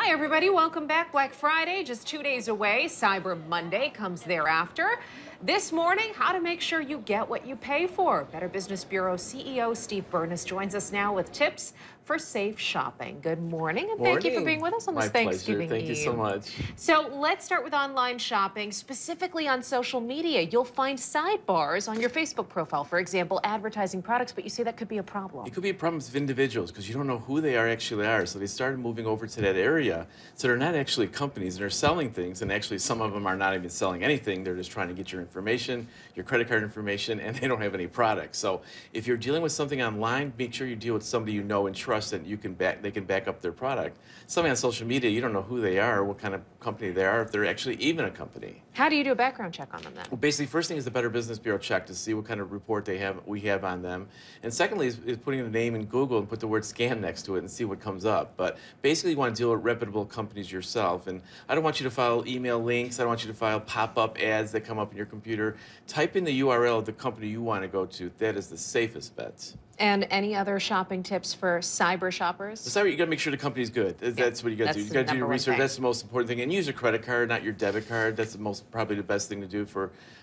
Hi, everybody. Welcome back. Black Friday, just 2 days away. Cyber Monday comes thereafter. This morning, how to make sure you get what you pay for. Better Business Bureau CEO Steve Bernas joins us now with tips for safe shopping. Good morning, and thank you for being with us on this Thanksgiving Thank you so much. So let's start with online shopping, specifically on social media. You'll find sidebars on your Facebook profile, for example, advertising products, but you say that could be a problem. It could be a problem with individuals because you don't know who they actually are. So they started moving over to that area. So they're not actually companies. They're selling things, and actually some of them are not even selling anything. They're just trying to get your information, your credit card information, and they don't have any products. So if you're dealing with something online, make sure you deal with somebody you know and trust that they can back up their product. Something on social media, you don't know who they are, what kind of company they are, if they're actually even a company. How do you do a background check on them then? Well, basically, first thing is the Better Business Bureau check to see what kind of report we have on them. And secondly is putting the name in Google and put the word scam next to it and see what comes up. But basically, you want to deal with reputable companies yourself. And I don't want you to file email links. I don't want you to file pop-up ads that come up in your computer. Type in the URL of the company you want to go to. That is the safest bet. And any other shopping tips for cyber shoppers? The cyber, you got to make sure the company's good. That's what you got to do. You got to do your research. That's the most important thing. And use your credit card, not your debit card. That's probably the best thing to do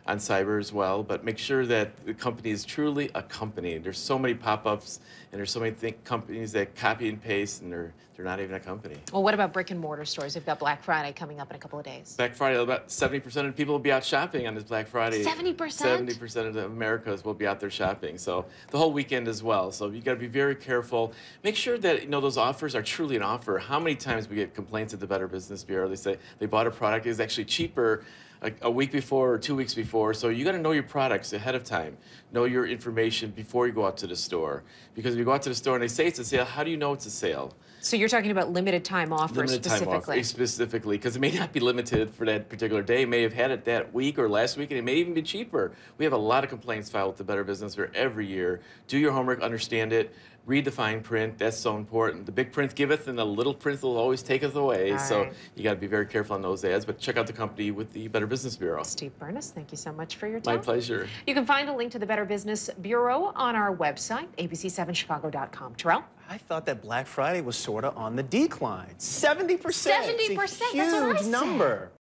on cyber as well. But make sure that the company is truly a company. There's so many pop-ups, and there's so many companies that copy and paste, and they're not even a company. Well, what about brick and mortar stores? We've got Black Friday coming up in a couple of days. Black Friday, about 70% of people will be out shopping on this Black Friday. 70%? 70% of the Americas will be out there shopping. So the whole weekend as well. So you got to be very careful. Make sure that those offers are truly an offer. How many times we get complaints at the Better Business Bureau? They say they bought a product is actually cheaper a week before or 2 weeks before. So you got to know your products ahead of time. Know your information before you go out to the store. Because if you go out to the store and they say it's a sale, how do you know it's a sale? So you're talking about limited time offers specifically? Specifically, because it may not be limited for that particular day. It may have had it that week or last week, and it may even be cheaper. We have a lot of complaints filed with the Better Business Bureau every year. Do your homework, understand it, read the fine print. That's so important. The big print giveth, and the little print will always taketh away. So you got to be very careful on those ads. But check out the company with the Better Business Bureau. Steve Bernas, thank you so much for your time. My pleasure. You can find a link to the Better Business Bureau on our website, abc7chicago.com. Terrell? I thought that Black Friday was sort of on the decline. 70%. 70%, it's a that's what I huge said. number.